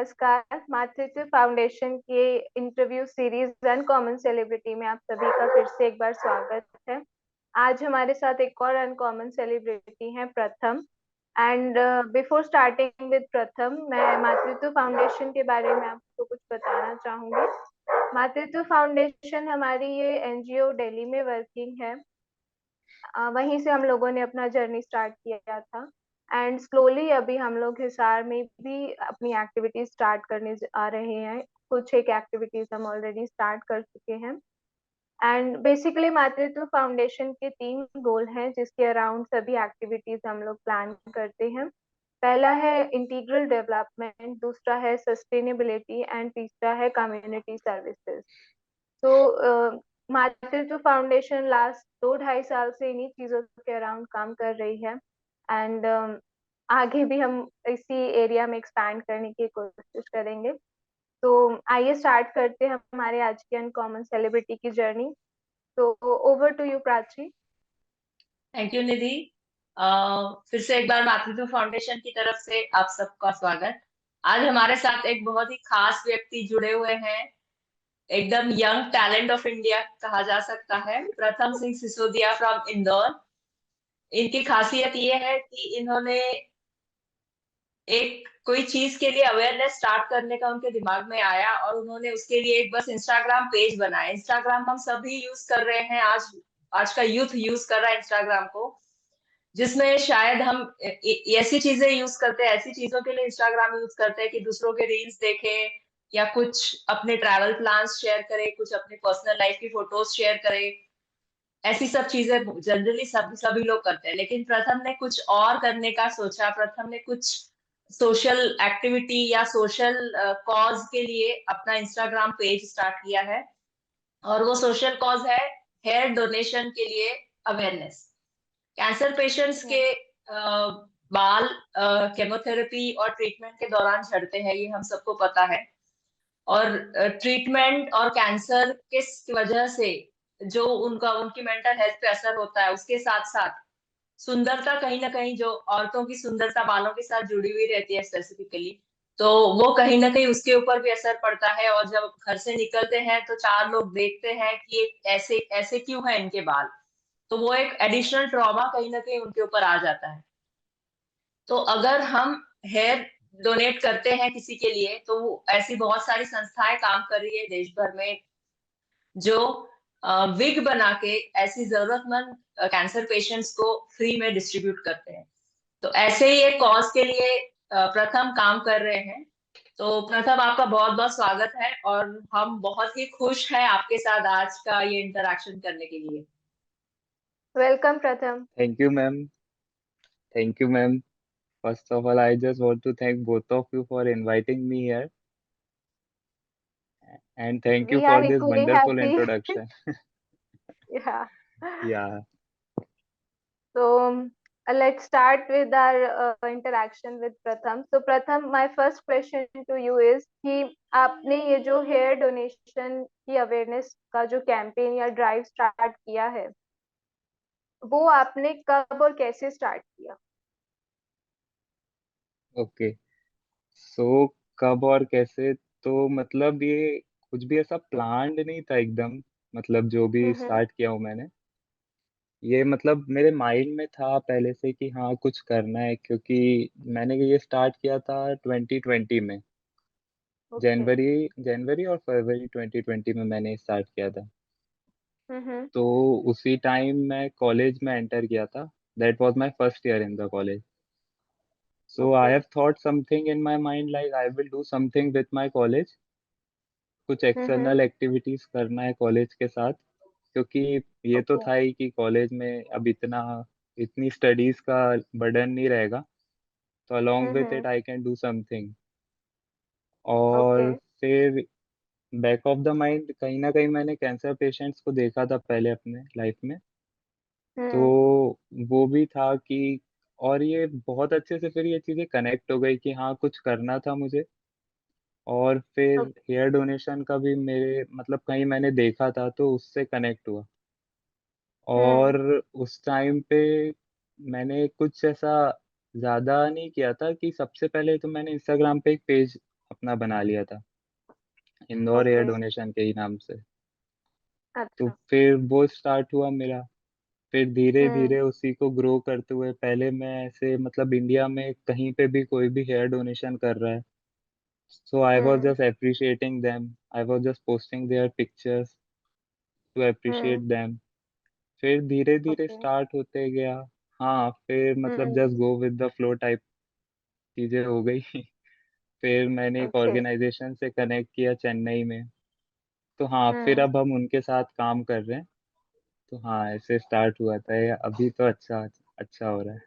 नमस्कार। मातृत्व फाउंडेशन के इंटरव्यू सीरीज अनकॉमन सेलिब्रिटी में आप सभी का फिर से एक बार स्वागत है। आज हमारे साथ एक और अनकॉमन सेलिब्रिटी है प्रथम। एंड बिफोर स्टार्टिंग विद प्रथम, मैं मातृत्व फाउंडेशन के बारे में आपको कुछ बताना चाहूंगी। मातृत्व फाउंडेशन हमारी ये एनजीओ दिल्ली में वर्किंग है। वहीं से हम लोगों ने अपना जर्नी स्टार्ट किया था। एंड स्लोली अभी हम लोग हिसार में भी अपनी एक्टिविटीज स्टार्ट करने आ रहे हैं। कुछ एक एक्टिविटीज हम ऑलरेडी स्टार्ट कर चुके हैं। एंड बेसिकली मातृत्व फाउंडेशन के 3 गोल हैं जिसके अराउंड सभी एक्टिविटीज हम लोग प्लान करते हैं। पहला है इंटीग्रल डेवलपमेंट, दूसरा है सस्टेनेबिलिटी एंड तीसरा है कम्युनिटी सर्विसेज। तो मातृत्व फाउंडेशन लास्ट 2-2.5 साल से इन्हीं चीजों के अराउंड काम कर रही है। एंड आगे भी हम इसी एरिया में एक्सपैंड करने की कोशिश करेंगे। तो आइए स्टार्ट करते हैं हमारे आज के अनकॉमन सेलिब्रिटी की जर्नी। तो over to you Prachi. Thank you Nidhi. फिर से एक बार मातृत्व फाउंडेशन की तरफ से आप सबका स्वागत। आज हमारे साथ एक बहुत ही खास व्यक्ति जुड़े हुए हैं। एकदम यंग टैलेंट ऑफ इंडिया कहा जा सकता है, प्रथम सिंह सिसोदिया फ्रॉम इंदौर। इनकी खासियत ये है कि इन्होंने एक कोई चीज के लिए अवेयरनेस स्टार्ट करने का उनके दिमाग में आया और उन्होंने उसके लिए एक बस इंस्टाग्राम पेज बनाया। इंस्टाग्राम हम सभी यूज कर रहे हैं, आज आज का यूथ यूज कर रहा है इंस्टाग्राम को, जिसमें शायद हम ऐसी चीजें यूज करते हैं, ऐसी चीजों के लिए इंस्टाग्राम यूज करते हैं कि दूसरों के रील्स देखें या कुछ अपने ट्रैवल प्लान्स शेयर करें, कुछ अपने पर्सनल लाइफ की फोटोज शेयर करें। ऐसी सब चीजें जनरली सभी लोग करते हैं, लेकिन प्रथम ने कुछ और करने का सोचा। प्रथम ने कुछ सोशल एक्टिविटी या सोशल कॉज के लिए अपना इंस्टाग्राम पेज स्टार्ट किया है, और वो सोशल कॉज है हेयर डोनेशन के लिए अवेयरनेस। कैंसर पेशेंट्स के बाल केमोथेरेपी और ट्रीटमेंट के दौरान झड़ते हैं, ये हम सबको पता है। और ट्रीटमेंट और कैंसर के वजह से जो उनकी मेंटल हेल्थ पे असर होता है, उसके साथ साथ सुंदरता, कहीं ना कहीं जो औरतों की सुंदरता बालों के साथ जुड़ी हुई रहती है स्पेसिफिकली, तो वो कहीं ना कहीं उसके ऊपर भी असर पड़ता है। और जब घर से निकलते हैं तो 4 लोग देखते हैं कि ये ऐसे ऐसे क्यों है इनके बाल, तो वो एक एडिशनल ट्रॉमा कहीं ना कहीं उनके ऊपर आ जाता है। तो अगर हम हेयर डोनेट करते हैं किसी के लिए, तो ऐसी बहुत सारी संस्थाएं काम कर रही है देश भर में, जो विग बना के ऐसी जरूरतमंद कैंसर पेशेंट्स को फ्री में डिस्ट्रीब्यूट करते हैं। तो ऐसे ही एक कॉज के लिए प्रथम काम कर रहे हैं। तो प्रथम, आपका बहुत बहुत स्वागत है और हम बहुत ही खुश हैं आपके साथ आज का ये इंटरेक्शन करने के लिए। वेलकम प्रथम। Thank you, ma'am. Thank you, ma'am. First of all, I just want to thank both of you for inviting me here, and thank you we for are this equally wonderful happy. introduction. या Yeah, So let's start with our interaction with Pratham. So Pratham, my first question to you is कि आपने ये जो hair donation की awareness का जो campaign या drive start किया है, वो आपने कब और कैसे स्टार्ट किया? okay. So कब और कैसे, तो मतलब ये कुछ भी ऐसा प्लान्ड नहीं था एकदम। मतलब जो भी हम्म। स्टार्ट किया हूँ मैंने, ये मतलब मेरे माइंड में था पहले से कि हाँ कुछ करना है, क्योंकि मैंने ये स्टार्ट किया था 2020 में। ओके। जनवरी जनवरी और फरवरी 2020 में मैंने स्टार्ट किया था। हम्म। तो उसी टाइम मैं कॉलेज में एंटर किया था। That was my first year in the college. So I okay. Have thought something in my mind like I will do something with my college. कुछ हम्म। एक्सटर्नल एक्टिविटीज करना है कॉलेज के साथ, क्योंकि ये तो ओके। था ही कि कॉलेज में अब इतनी स्टडीज का बर्डन नहीं रहेगा, तो along with it hmm. I can do something. Okay. और फिर बैक ऑफ द माइंड कहीं ना कहीं मैंने कैंसर पेशेंट्स को देखा था पहले अपने लाइफ में। तो हम्म। वो भी था कि, और ये बहुत अच्छे से फिर ये चीज़ें कनेक्ट हो गई कि हाँ कुछ करना था मुझे। और फिर हेयर डोनेशन का भी मेरे मतलब कहीं मैंने देखा था तो उससे कनेक्ट हुआ। हम्म। और उस टाइम पे मैंने कुछ ऐसा ज़्यादा नहीं किया था कि सबसे पहले तो मैंने इंस्टाग्राम पे एक पेज अपना बना लिया था, इंदौर हेयर ओके। डोनेशन के ही नाम से। तो अच्छा। फिर वो स्टार्ट हुआ मेरा। फिर धीरे हम्म। धीरे उसी को ग्रो करते हुए, पहले मैं ऐसे मतलब इंडिया में कहीं पे भी कोई भी हेयर डोनेशन कर रहा है, so I was hmm. Just appreciating them, I was just posting their pictures to appreciate hmm. Them. फिर धीरे धीरे ओके। स्टार्ट होते गया। हाँ, फिर मतलब hmm. Just go with the flow type चीजें हो गई। फिर मैंने एक ओके। ऑर्गेनाइजेशन से कनेक्ट किया चेन्नई में। तो हाँ, फिर हम्म। अब हम उनके साथ काम कर रहे हैं। तो हाँ, ऐसे स्टार्ट हुआ था ये, अभी तो अच्छा अच्छा हो रहा है।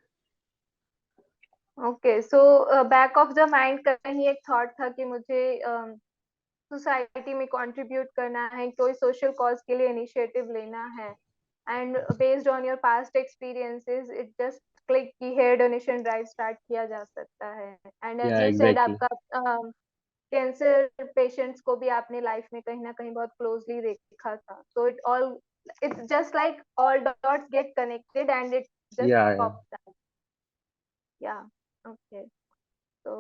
Okay. So back of the mind कहीं एक थॉट था कि मुझे सोसाइटी में कंट्रीब्यूट करना है, कोई सोशल कॉज के लिए इनिशिएटिव लेना है, and based on your past experiences it just click कि हेयर डोनेशन ड्राइव स्टार्ट किया जा सकता है। एंड एज या यू सेड एग्जैक्टली। आपका कैंसर पेशेंट्स को भी आपने लाइफ में कहीं ना कहीं बहुत क्लोजली देखा था, so it's just like all dots get connected and it just या pops out. Yeah. Okay. So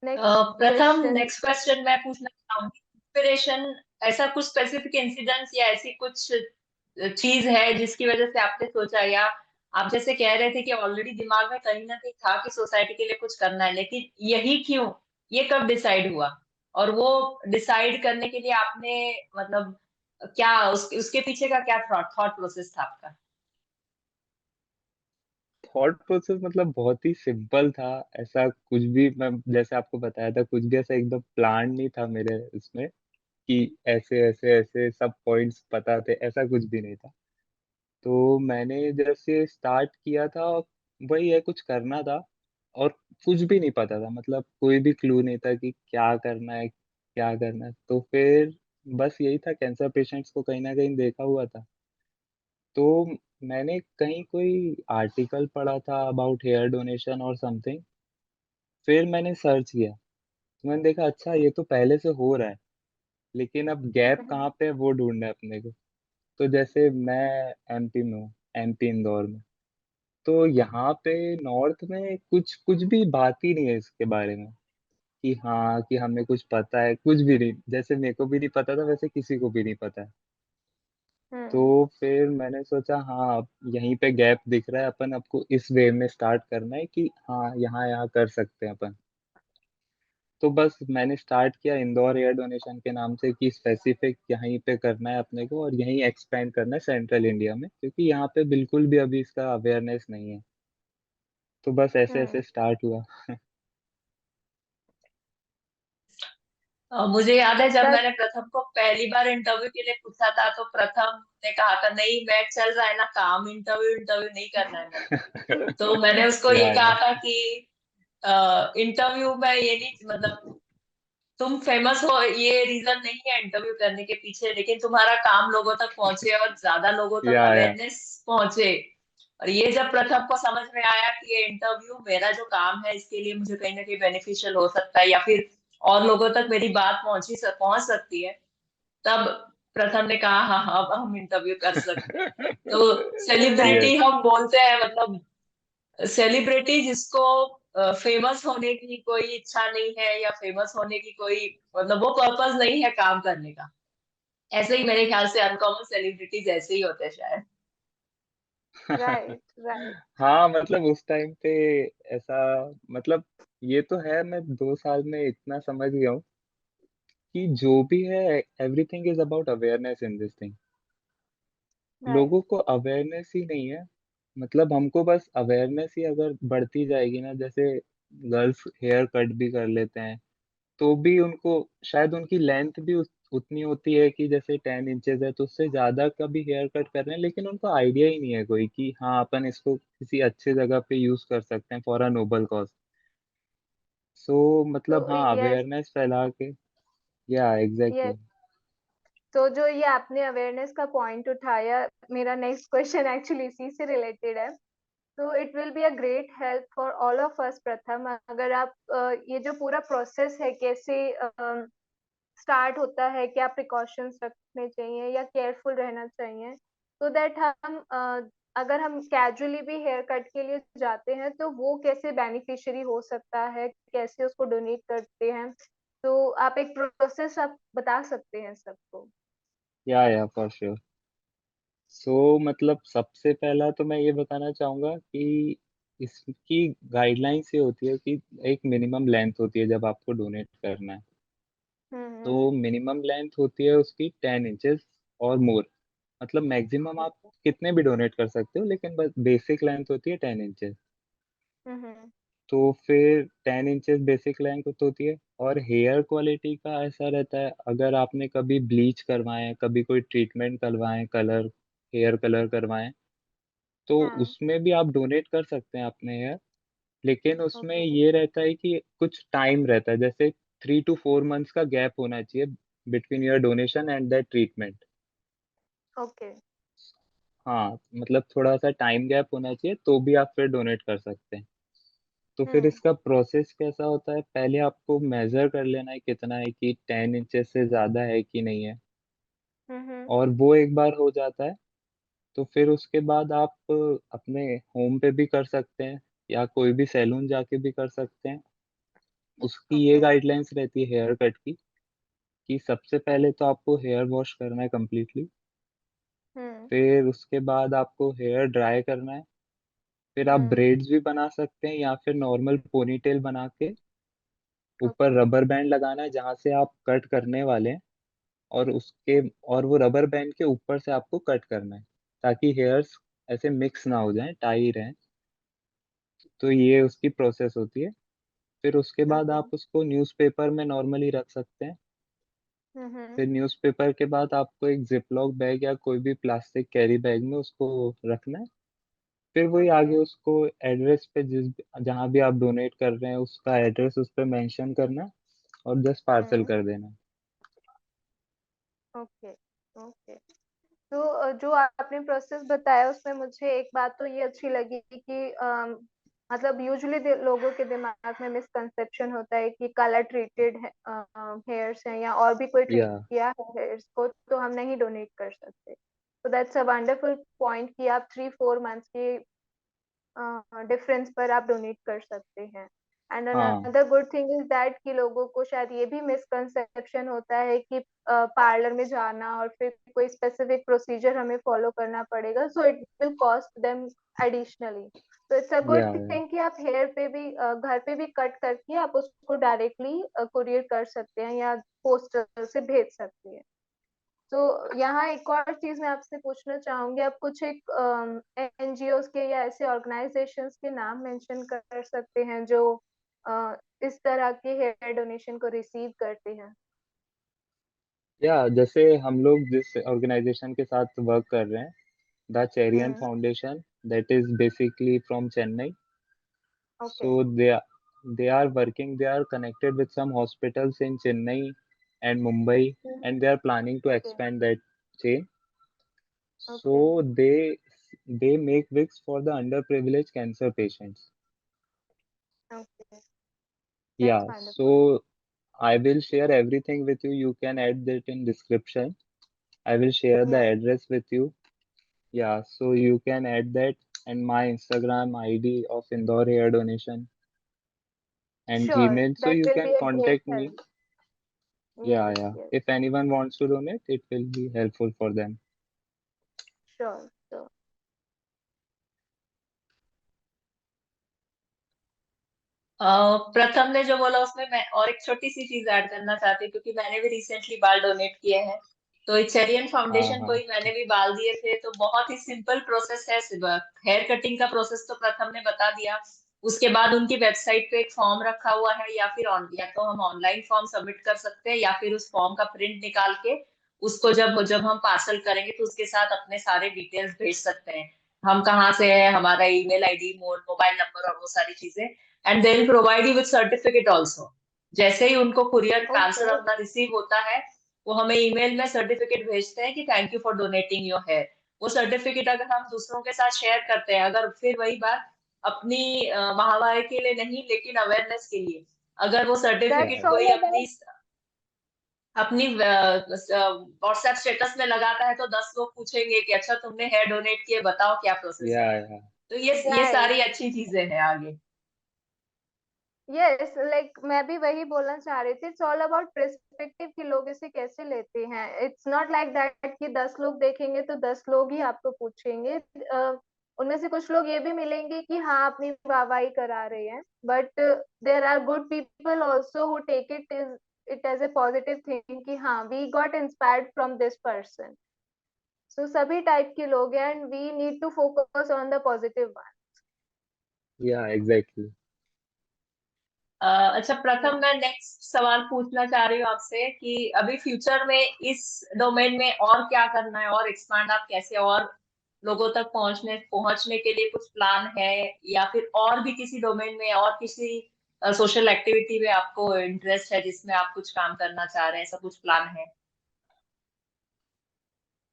next प्रथम, question. नेक्स्ट क्वेश्चन मैं पूछना चाहूंगी, इंस्पिरेशन, ऐसा कुछ स्पेसिफिक इंसिडेंस या ऐसी कुछ चीज है जिसकी वजह से आपने सोचा, या आप जैसे कह रहे थे कि ऑलरेडी दिमाग में कहीं ना कहीं था कि सोसाइटी के लिए कुछ करना है, लेकिन यही क्यों, ये कब डिसाइड हुआ, और वो डिसाइड करने के लिए आपने मतलब क्या उसके पीछे का क्या थॉट प्रोसेस था आपका? थॉट प्रोसेस मतलब बहुत ही सिंपल था। ऐसा कुछ भी, मैं जैसे आपको बताया था, कुछ भी ऐसा एकदम प्लान नहीं था मेरे इसमें कि ऐसे ऐसे ऐसे सब पॉइंट्स पता थे, ऐसा कुछ भी नहीं था। तो मैंने जैसे स्टार्ट किया था, वही है, कुछ करना था और कुछ भी नहीं पता था, मतलब कोई भी क्लू नहीं था कि क्या करना है क्या करना है। तो फिर बस यही था, कैंसर पेशेंट्स को कहीं ना कहीं देखा हुआ था। तो मैंने कहीं कोई आर्टिकल पढ़ा था अबाउट हेयर डोनेशन और समथिंग। फिर मैंने सर्च किया, तो मैंने देखा अच्छा ये तो पहले से हो रहा है, लेकिन अब गैप कहाँ पे है वो ढूंढना है अपने को। तो जैसे मैं एमपी में हूँ, एमपी इंदौर में। तो यहाँ पे नॉर्थ में कुछ कुछ भी बात ही नहीं है इसके बारे में कि हाँ कि हमें कुछ पता है, कुछ भी नहीं। जैसे मेरे को भी नहीं पता था, वैसे किसी को भी नहीं पता है। तो हम्म। फिर मैंने सोचा हाँ, अब यहीं पे गैप दिख रहा है, अपन आपको इस वे में स्टार्ट करना है कि हाँ यहाँ यहाँ कर सकते हैं अपन। तो बस मैंने स्टार्ट किया इंदौर एयर डोनेशन के नाम से कि स्पेसिफिक यहीं पे करना है अपने को और यहीं एक्सपेंड करना है सेंट्रल इंडिया में, क्योंकि यहाँ पे बिल्कुल भी अभी इसका अवेयरनेस नहीं है। तो बस ऐसे हम्म। ऐसे स्टार्ट हुआ। मुझे याद है जब That. मैंने प्रथम को पहली बार इंटरव्यू के लिए पूछा था, तो प्रथम ने कहा था नहीं, मैं चल रहा है ना काम, इंटरव्यू इंटरव्यू नहीं करना है मेरे को। तो मैंने उसको ये या कहा था कि इंटरव्यू में ये नहीं, मतलब तुम फेमस हो ये रीजन नहीं है इंटरव्यू करने के पीछे, लेकिन तुम्हारा काम लोगों तक पहुंचे और ज्यादा लोगों तक या अवेयरनेस पहुंचे। और ये जब प्रथम को समझ में आया कि ये इंटरव्यू मेरा जो काम है इसके लिए मुझे कहीं ना कहीं बेनिफिशियल हो सकता है, या फिर और लोगों तक मेरी बात पहुंच सकती है, तब प्रथम ने कहा हाँ हाँ अब हम इंटरव्यू कर सकते हैं। तो Right. Celebrity yes. हम बोलते हैं, मतलब सेलिब्रिटी जिसको फेमस होने की कोई इच्छा नहीं है, या फेमस होने की कोई मतलब वो पर्पस नहीं है काम करने का, ऐसे ही मेरे ख्याल से अनकॉमन सेलिब्रिटीज ऐसे ही होते हैं शायद। Right. Right. हाँ, मतलब उस टाइम पे ऐसा, मतलब ये तो है, मैं 2 साल में इतना समझ गया हूँ कि जो भी है, everything is about awareness in this thing. Right. लोगों को अवेयरनेस ही नहीं है। मतलब हमको बस अवेयरनेस ही अगर बढ़ती जाएगी ना, जैसे गर्ल्स हेयर कट भी कर लेते हैं, तो भी उनको शायद उनकी लेंथ भी उतनी होती है कि जैसे 10 इंचेस है, तो उससे ज्यादा का भी हेयर कट कर रहे हैं, लेकिन उनको आइडिया ही नहीं है कोई कि हाँ अपन इसको किसी अच्छे जगह पे यूज कर सकते हैं फॉर अ नोबल कॉज। सो मतलब So हाँ, yes. अवेयरनेस फैला के। या Yes. एग्जैक्टली। तो जो ये आपने अवेयरनेस का पॉइंट उठाया, मेरा नेक्स्ट क्वेश्चन एक्चुअली इसी से रिलेटेड है। तो it will be a great help for all of us प्रथम, अगर आप ये जो पूरा प्रोसेस है कैसे स्टार्ट होता है, क्या प्रिकॉशंस रखने चाहिए या केयरफुल रहना चाहिए, सो दैट हम अगर हम कैजुअली भी हेयर कट के लिए जाते हैं तो वो कैसे बेनिफिशियरी हो सकता है, कैसे उसको डोनेट करते हैं, तो आप एक प्रोसेस आप बता सकते हैं सबको। या फॉर श्योर। सो मतलब सबसे पहला तो मैं ये बताना चाहूंगा कि इसकी गाइडलाइंस ये होती है कि एक मिनिमम लेंथ होती है जब आपको डोनेट करना है। तो हम्म। मिनिमम लेंथ होती है उसकी 10 इंचेस और मोर। मतलब मैक्सिमम आप ओके। कितने भी डोनेट कर सकते हो, लेकिन बस बेसिक लेंथ होती है 10 इंचेस। हम्म। तो फिर 10 इंचेस बेसिक लेंथ होती है। और हेयर क्वालिटी का ऐसा रहता है, अगर आपने कभी ब्लीच करवाए हैं, कभी कोई ट्रीटमेंट करवाए हैं, कलर हेयर कलर करवाए हैं, तो हाँ। उसमें भी आप डोनेट कर सकते हैं अपने हेयर। लेकिन उसमें ओके। ये रहता है कि कुछ टाइम रहता है, जैसे 3 to 4 मंथ्स का गैप होना चाहिए between your donation and that treatment. Okay. हाँ, मतलब थोड़ा सा टाइम गैप होना चाहिए तो भी आप फिर डोनेट कर सकते हैं। तो फिर हम्म। इसका प्रोसेस कैसा होता है, पहले आपको मेजर कर लेना है कितना है, कि 10 इंचेस से ज़्यादा है कि नहीं है। हम्म। और वो एक बार हो जाता है तो फिर उसके बाद आप अपने होम पे भी कर सकते हैं, या कोई भी सैलून जाके भी कर सकते हैं। उसकी ये ओके। गाइडलाइंस रहती है हेयर कट की, कि सबसे पहले तो आपको हेयर वॉश करना है कम्प्लीटली। हम्म। फिर उसके बाद आपको हेयर ड्राई करना है। फिर आप हम्म। ब्रेड्स भी बना सकते हैं, या फिर नॉर्मल पोनीटेल बना के ऊपर ओके। रबर बैंड लगाना है जहाँ से आप कट करने वाले हैं। और उसके और वो रबर बैंड के ऊपर से आपको कट करना है, ताकि हेयर्स ऐसे मिक्स ना हो जाएं, टाई रहें। तो ये उसकी प्रोसेस होती है। फिर उसके बाद ओके। आप उसको न्यूज़पेपर में नॉर्मली रख सकते हैं। हम्म। फिर न्यूज़पेपर के बाद आपको एक जिपलॉक बैग या कोई भी प्लास्टिक कैरी बैग में उसको रखना है। फिर वही ओके। आगे उसको एड्रेस पे जिस जहाँ भी आप डोनेट कर रहे हैं उसका एड्रेस उस पर मेंशन करना है, और जस्ट पार्सल हम्म। कर देना है। ओके। ओके। तो जो आपने प्रोसेस बताया उसमें मुझे एक बात तो ये अच्छी लगी कि मतलब यूजुअली लोगों के दिमाग में मिसकंसेप्शन होता है कि कलर ट्रीटेड हेयर्स हैं या और भी कोई ट्रीट या किया है हेयर्स को तो हम नहीं डोनेट कर सकते। तो दैट्स अ वंडरफुल पॉइंट कि आप 3-4 मंथ्स की डिफरेंस पर आप डोनेट कर सकते हैं। एंड हाँ another good thing is that कि लोगों को शायद ये भी मिसकंसेप्शन होता है कि पार्लर में जाना और फिर कोई स्पेसिफिक प्रोसीजर हमें फॉलो करना पड़ेगा, so it will cost them additionally. तो इट्स अ गुड या थिंग कि आप हेयर पे भी घर पे भी कट करके आप उसको डायरेक्टली कुरियर कर सकते हैं या पोस्टल से भेज सकते हैं। तो यहाँ एक और चीज मैं आपसे पूछना चाहूंगी, आप कुछ एक एनजीओ के या ऐसे ऑर्गेनाइजेशंस के नाम मेंशन कर सकते हैं जो इस तरह के हेयर डोनेशन को रिसीव करते हैं। जैसे हम लोग जिस ऑर्गेनाइजेशन के साथ वर्क कर रहे हैं, the Cherian hmm. Foundation, that is basically from Chennai. Okay. So they are connected with some hospitals in Chennai and Mumbai, and they are planning to okay. expand that chain. Okay. So they make wigs for the underprivileged cancer patients. Okay. That's Yeah, wonderful. so I will share everything with you. You can add that in description. I will share the yes. address with you. Yeah, so you can add that, and my Instagram ID of Indore Hair Donation and sure, Gmail, so that you will can be a great contact me. Help. Yes. Yeah. Yes. If anyone wants to donate, it will be helpful for them. Sure. Sure. प्रथम ने जो बोला उसमें मैं और एक छोटी सी चीज ऐड करना चाहती हूँ, क्योंकि मैंने भी रिसेंटली बाल डोनेट किए हैं। तो इचेरियन हाँ फाउंडेशन को हाँ ही मैंने भी बाल दिए थे, तो बहुत ही सिंपल प्रोसेस है। हेयर कटिंग का प्रोसेस तो प्रथम ने बता दिया। उसके बाद उनकी वेबसाइट पे एक फॉर्म रखा हुआ है, या तो हम ऑनलाइन फॉर्म सबमिट कर सकते हैं, या फिर उस फॉर्म का प्रिंट निकाल के उसको जब जब हम पार्सल करेंगे तो उसके साथ अपने सारे डिटेल्स भेज सकते हैं। हम कहाँ से है, हमारा ईमेल आईडी, मोबाइल नंबर और वो सारी चीजें। And they will provide you with certificate also. जैसे ही उनको कुरियर ओके। ट्रांसफर अपना रिसीव होता है, वो हमें ईमेल में सर्टिफिकेट भेजते हैं कि thank you for donating your hair. वो सर्टिफिकेट अगर हम दूसरों के साथ शेयर करते हैं, अगर फिर वही बात अपनी माहवारी के लिए नहीं लेकिन अवेयरनेस के लिए, अगर वो या सर्टिफिकेट दैट्स कोई ऑल अपनी अबाउट अपनी व्हाट्सएप स्टेटस में लगाता है तो 10 लोग पूछेंगे कि अच्छा तुमने हेयर डोनेट किए, बताओ क्या प्रोसेस है। या तो ये राइट। सारी अच्छी चीजें हैं आगे। यस, लाइक मैं भी वही बोलना चाह रही थी, इट्स ऑल अबाउट पर्सपेक्टिव कि लोग इसे कैसे लेते हैं। इट्स नॉट लाइक दैट कि 10 लोग देखेंगे तो 10 लोग ही आपको पूछेंगे। उनमें से कुछ लोग ये भी मिलेंगे कि हाँ अपनी वाहवाही करा रहे हैं, but there are good people also who take it as a positive thing कि हाँ we got inspired from this person. So सभी टाइप के लोग हैं and we need to focus on the positive one. Exactly. अच्छा प्रथम, मैं next सवाल पूछना चाह रही हूँ आपसे कि अभी फ्यूचर में इस डोमेन में और क्या करना है, और एक्सपांड आप कैसे और लोगों तक पहुंचने पहुंचने के लिए कुछ प्लान है, या फिर और भी किसी डोमेन में और किसी सोशल एक्टिविटी में आपको इंटरेस्ट है जिसमें आप कुछ काम करना चाह रहे हैं, ऐसा कुछ प्लान है?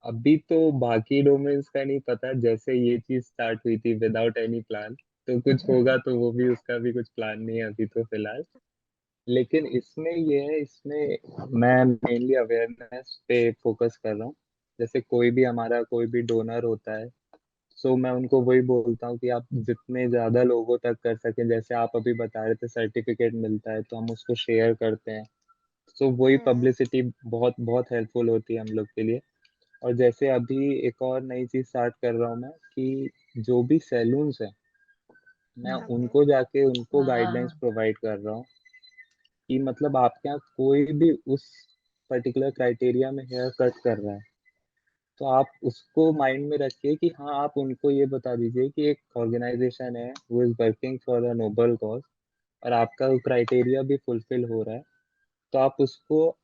अभी तो बाकी डोमेन्स का नहीं पता, जैसे ये चीज स्टार्ट हुई थी विदाउट एनी प्लान, तो कुछ होगा तो वो भी, उसका भी कुछ प्लान नहीं है अभी तो फिलहाल। लेकिन इसमें ये है, इसमें मैं मेनली अवेयरनेस पे फोकस कर रहा हूँ। जैसे कोई भी हमारा कोई भी डोनर होता है, सो मैं उनको वही बोलता हूँ कि आप जितने ज्यादा लोगों तक कर सकें, जैसे आप अभी बता रहे थे सर्टिफिकेट मिलता है तो हम उसको शेयर करते हैं। सो वही हम्म। पब्लिसिटी बहुत बहुत हेल्पफुल होती है हम लोग के लिए। और जैसे अभी एक और नई चीज स्टार्ट कर रहा हूँ मैं, कि जो भी सैलून्स हैं, मैं ओके। उनको जाके उनको गाइडलाइंस हाँ। प्रोवाइड कर रहा हूँ कि मतलब आपके यहाँ कोई भी उस पर्टिकुलर क्राइटेरिया में हेयर कट कर रहा है, तो आप उसको माइंड में रखिए कि हाँ, आप उनको ये बता दीजिए कि एक ऑर्गेनाइजेशन है वो is working for a noble cause, और आपका क्राइटेरिया भी फुलफिल हो रहा है, तो आप उसको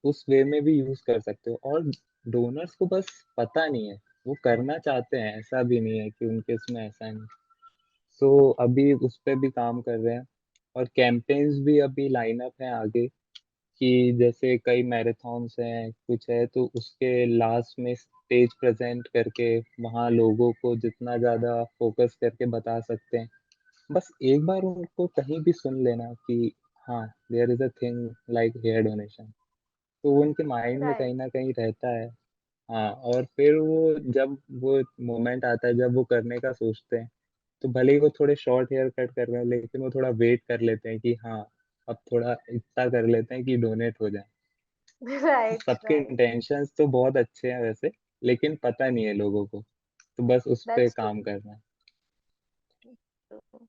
उस वे में भी यूज कर सकते हो। और डोनर्स को बस पता नहीं है, वो करना चाहते हैं, ऐसा भी नहीं है कि उनके इसमें ऐसा नहीं। सो अभी उस पर भी काम कर रहे हैं। और कैंपेन्स भी अभी लाइनअप है आगे, कि जैसे कई मैराथन्स हैं कुछ है, तो उसके लास्ट में स्टेज प्रेजेंट करके वहाँ लोगों को जितना ज़्यादा फोकस करके बता सकते हैं। बस एक बार उनको कहीं भी सुन लेना कि हाँ, there is a thing like hair donation, तो वो उनके माइंड में कहीं राइट। ना कहीं रहता है। हाँ, और फिर वो जब वो मोमेंट आता है जब वो करने का सोचते हैं, तो भले ही वो थोड़े शॉर्ट हेयर कट कर रहे हैं, लेकिन वो थोड़ा वेट कर लेते हैं कि हाँ, अब थोड़ा इतना कर लेते हैं कि डोनेट हो जाए। राइट। सबके राइट। इंटेंशंस तो बहुत अच्छे हैं वैसे, लेकिन पता नहीं है लोगों को, तो बस उस पे दैट्स काम करना है। ट्रू।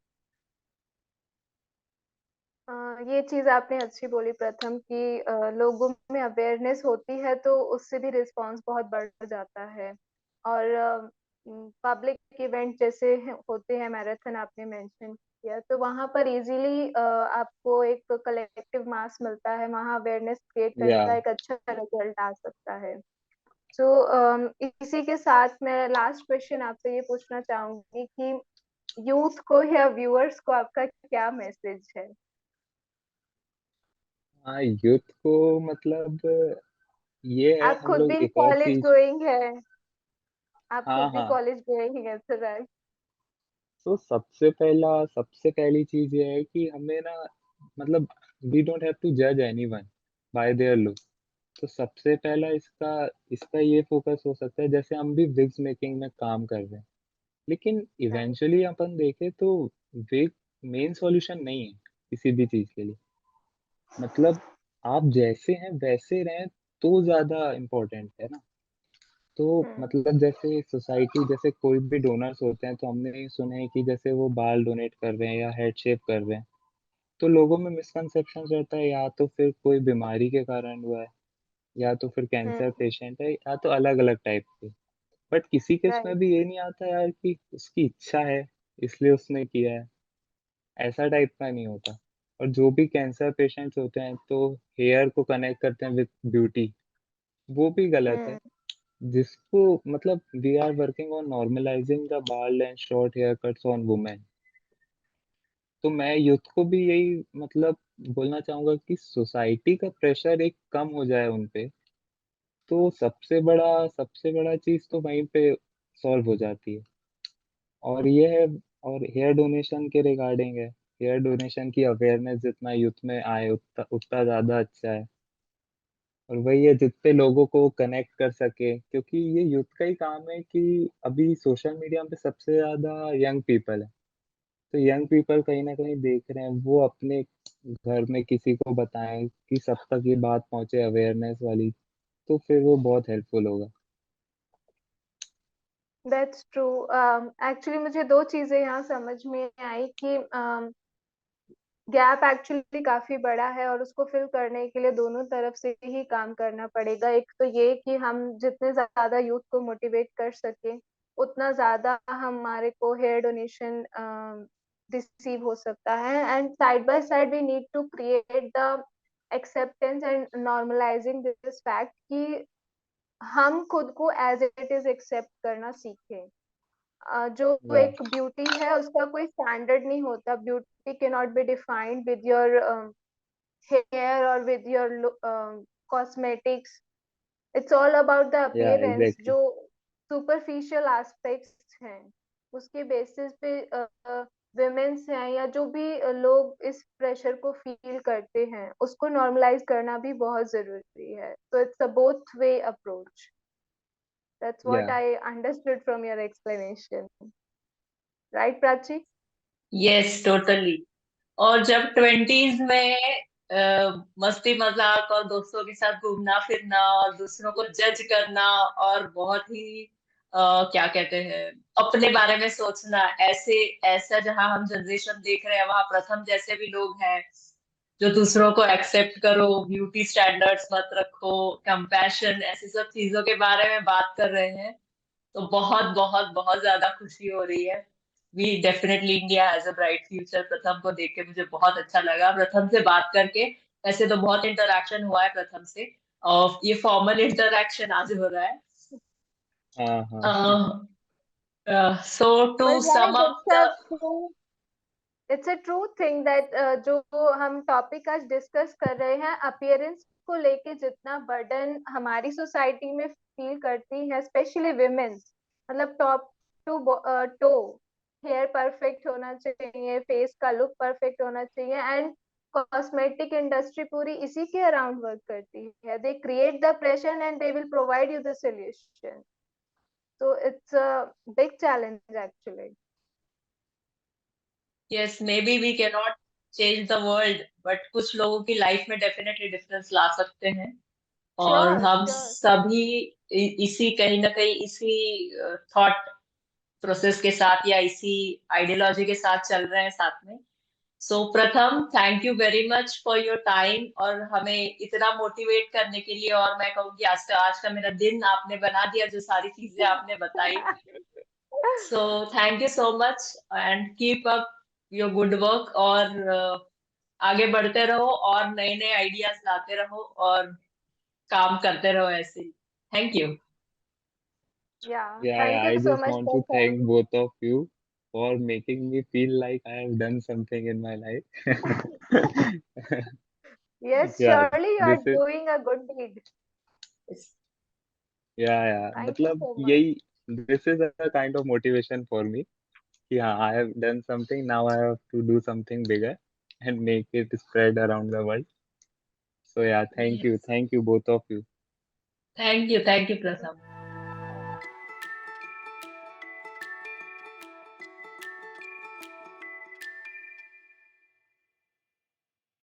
ये चीज आपने अच्छी बोली प्रथम कि लोगों में अवेयरनेस होती है तो उससे भी रिस्पांस बहुत बढ़ जाता है। और पब्लिक इवेंट जैसे होते हैं, मैराथन आपने मेंशन किया, तो वहां पर इजीली आपको एक कलेक्टिव मास मिलता है, वहां अवेयरनेस क्रिएट करने या का एक अच्छा रिजल्ट आ सकता है। सो इसी के साथ मैं लास्ट क्वेश्चन आपसे ये पूछना चाहूंगी कि यूथ को या व्यूअर्स को आपका क्या मैसेज है? हाँ, यूथ को मतलब ये है, आप हम खुद लोग भी एक और कॉलेज चीज। गोइंग है, आप खुद हाँ भी हाँ। कॉलेज गोइंग है, तो राइट। तो सबसे पहली चीज ये है कि हमें ना, मतलब वी डोंट हैव टू जज एनीवन बाय देयर लुक। तो सबसे पहला इसका इसका ये फोकस हो सकता है, जैसे हम भी विग्स मेकिंग में काम कर रहे हैं, लेकिन राइट। इवेंचुअली अपन देखें तो विग मेन सॉल्यूशन नहीं है किसी भी चीज के लिए। मतलब आप जैसे हैं वैसे रहें तो ज्यादा इम्पोर्टेंट है ना। तो हम्म। मतलब जैसे सोसाइटी, जैसे कोई भी डोनर्स होते हैं, तो हमने सुने हैं कि जैसे वो बाल डोनेट कर रहे हैं या हेड शेप कर रहे हैं, तो लोगों में मिसकंसेप्शन रहता है, या तो फिर कोई बीमारी के कारण हुआ है, या तो फिर कैंसर हम्म। पेशेंट है, या तो अलग अलग टाइप के। बट किसी के उसमें राइट। भी ये नहीं आता यार कि उसकी इच्छा है इसलिए उसने किया है, ऐसा टाइप का नहीं होता। और जो भी कैंसर पेशेंट्स होते हैं तो हेयर को कनेक्ट करते हैं विद ब्यूटी, वो भी गलत है। हम्म। जिसको मतलब we are working on normalising the bald and short haircuts on women. तो मैं यूथ को भी यही मतलब बोलना चाहूंगा कि सोसाइटी का प्रेशर एक कम हो जाए उन पे, तो सबसे बड़ा चीज तो वहीं पे सॉल्व हो जाती है। और ये है, और हेयर डोनेशन के रिगार्डिंग है, हेयर डोनेशन की अवेयरनेस जितना यूथ में आए उतना उतना ज्यादा अच्छा है। और वही है, जितने लोगों को कनेक्ट कर सके, क्योंकि ये यूथ का ही काम है कि अभी सोशल मीडिया पे सबसे ज्यादा यंग पीपल है। तो यंग पीपल कहीं ना कहीं देख रहे हैं, वो अपने घर में किसी को बताएं कि सब तक ये बात पहुंचे, अवेयरनेस वाली। तो फिर वो बहुत हेल्पफुल होगा। That's true. एक्चुअली मुझे दो चीजें यहाँ समझ में आई कि गैप एक्चुअली काफी बड़ा है और उसको फिल करने के लिए दोनों तरफ से ही काम करना पड़ेगा। एक तो ये कि हम जितने ज्यादा यूथ को मोटिवेट कर सके उतना ज्यादा हमारे को हेयर डोनेशन रिसीव हो सकता है। And side by side we need to create the acceptance and normalising this fact कि हम खुद को एज इट इज एक्सेप्ट करना सीखें। जो या एक ब्यूटी है उसका कोई स्टैंडर्ड नहीं होता। Beauty can not be defined with your hair और with your cosmetics. It's all about the या अपीयरेंस। एग्जैक्टली। जो सुपरफिशियल एस्पेक्ट्स हैं उसके बेसिस पे विमेन्स हैं या जो भी लोग इस प्रेशर को फील करते हैं उसको नॉर्मलाइज करना भी बहुत जरूरी है। तो it's a both way approach. That's या what I understood from your explanation. Right Prachi? Yes totally. और जब ट्वेंटीज में मस्ती मजाक और दोस्तों के साथ घूमना फिरना और दूसरों को जज करना और बहुत ही क्या कहते हैं, अपने बारे में सोचना, ऐसे ऐसा जहां हम जनरेशन देख रहे हैं वहां प्रथम जैसे भी लोग हैं जो दूसरों को एक्सेप्ट करो, ब्यूटी स्टैंडर्ड्स मत रखो, कंपैशन, ऐसी सब चीजों के बारे में बात कर रहे हैं। तो बहुत बहुत बहुत ज्यादा खुशी हो रही है। We definitely India has a bright future. प्रथम को देख के मुझे बहुत अच्छा लगा, प्रथम से बात करके। ऐसे तो बहुत इंटरेक्शन हुआ है प्रथम से, और ये फॉर्मल इंटरेक्शन आज हो रहा है। हाँ हाँ। So to But some guys, up the, it's a true thing that जो हम टॉपिक आज डिस्कस कर रहे हैं अपीयरेंस को लेके जितना बर्डन हमारी सोसाइटी में फील करती है स्पेशली विमेन्स। मतलब top to toe hair perfect होना चाहिए, फेस का लुक परफेक्ट होना चाहिए। एंड कॉस्मेटिक इंडस्ट्री पूरी इसी के अराउंड वर्क करती है। They create the pressure and they will provide you the solution. So it's a big challenge actually. Yes maybe we can not change the world, but कुछ लोगों की life में definitely difference ला सकते हैं। और Sure, हम sure. सभी इसी कहीं ना कहीं इसी थॉट प्रोसेस के साथ या इसी आइडियोलॉजी के साथ चल रहे हैं साथ में। सो प्रथम, thank you very much for your time और हमें इतना मोटिवेट करने के लिए। और मैं कहूँगी आज का मेरा दिन आपने बना दिया, जो सारी चीजें आपने बताई। So thank you so much and keep up your good work. और आगे बढ़ते रहो और नए नए आइडियाज लाते रहो और काम करते रहो ऐसे ही। Thank you. Yeah, Yeah, thank you I so just much, want to Pratham. thank both of you for making me feel like I have done something in my life. Yes, Yeah, surely you are this is, doing a good deed. yeah, Thank you मतलब so much. यही, this is a kind of motivation for me कि हाँ, I have done something, now I have to do something bigger and make it spread around the world. So yeah, yes, thank you both of you. Thank you प्रथम।